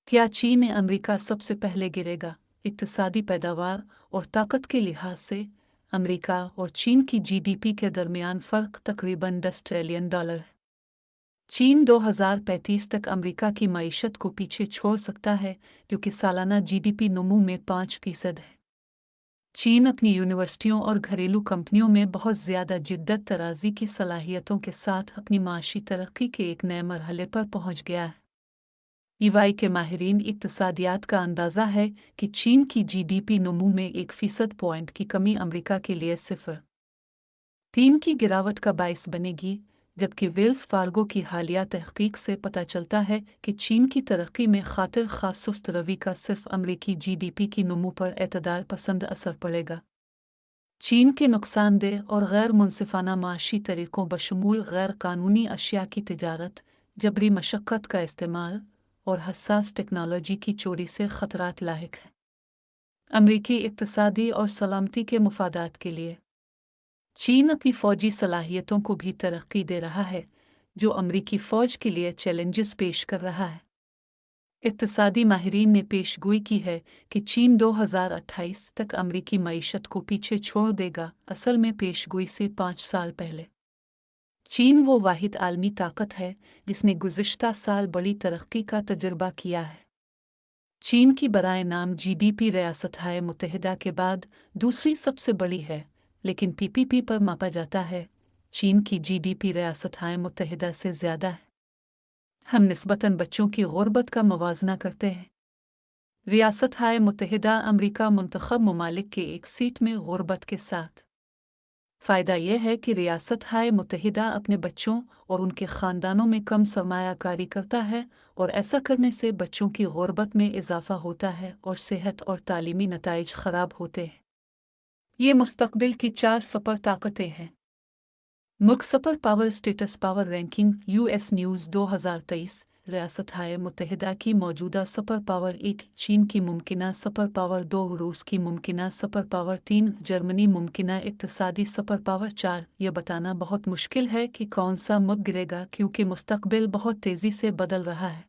क्या चीन अमेरिका सबसे पहले गिरेगा? इक्तिसादी पैदावार और ताकत के लिहाज से अमेरिका और चीन की जीडीपी के दरमियान फ़र्क तकरीबन $10 ट्रिलियन है। चीन 2035 तक अमेरिका की मईशत को पीछे छोड़ सकता है क्योंकि सालाना जीडीपी नमू में 5% है। चीन अपनी यूनिवर्सिटियों और घरेलू कंपनियों में बहुत ज़्यादा जिद्दत तराजी की सलाहियतों के साथ अपनी माशी तरक्की के एक नए मरहले पर पहुंच गया है। ईवाई के माहिरीन इक्तिसादियात का अंदाज़ा है कि चीन की जीडीपी नमू में 1% पॉइंट की कमी अमेरिका के लिए 0.3 की गिरावट का बायस बनेगी, जबकि वेल्स फार्गो की हालिया तहकीक से पता चलता है कि चीन की तरक्की में खातिर खास सुस्त रवि का सिर्फ अमेरिकी जीडीपी की नमू पर एतदाल पसंद असर पड़ेगा। चीन के नुकसानदेह और गैर मुनसिफाना माशी तरीक़ों बशमूल गैर कानूनी अशिया की तिजारत, जबरी मशक्क़त का इस्तेमाल और हसास टेक्नोलॉजी की चोरी से ख़तरात लाहिक हैं। अमरीकी इक़्तिसादी और सलामती के मुफादात के लिए चीन अपनी फ़ौजी सलाहियतों को भी तरक्की दे रहा है, जो अमरीकी फ़ौज के लिए चैलेंजेस पेश कर रहा है। इक़्तिसादी माहिरीन ने पेशगोई की है कि चीन 2028 तक अमरीकी मईशत को पीछे छोड़ देगा, असल में पेशगोई से 5 साल पहले। चीन वो वाहिद आलमी ताकत है जिसने गुज़िश्ता साल बड़ी तरक्की का तजुर्बा किया है। चीन की बराए नाम जीडीपी रियासत-ए मुत्तहिदा के बाद दूसरी सबसे बड़ी है, लेकिन पीपीपी पर मापा जाता है चीन की जीडीपी रियासत-ए मुत्तहिदा से ज़्यादा है। हम निस्बतन बच्चों की गुर्बत का मुवाजना करते हैं। रियासत-ए मुत्तहिदा अमरीका मुंतखब ममालिक के एक सीट में गुर्बत के साथ। फ़ायदा यह है कि रियासत-ए मुत्तहिदा अपने बच्चों और उनके ख़ानदानों में कम सरमायाकारी करता है और ऐसा करने से बच्चों की गुर्बत में इजाफ़ा होता है और सेहत और तालीमी नताइज ख़राब होते हैं। ये मुस्तक़बिल की 4 सुपर ताकतें हैं। मुल्क super power status power ranking US news 2023 रियासत-ए मुत्तहिदा की मौजूदा सुपर पावर 1, चीन की मुमकिना सुपर पावर 2, रूस की मुमकिना सुपर पावर 3, जर्मनी मुमकिना इक़्तिसादी सुपर पावर 4। यह बताना बहुत मुश्किल है कि कौन सा मुल्क गिरेगा क्योंकि मुस्तक़बिल बहुत तेज़ी से बदल रहा है।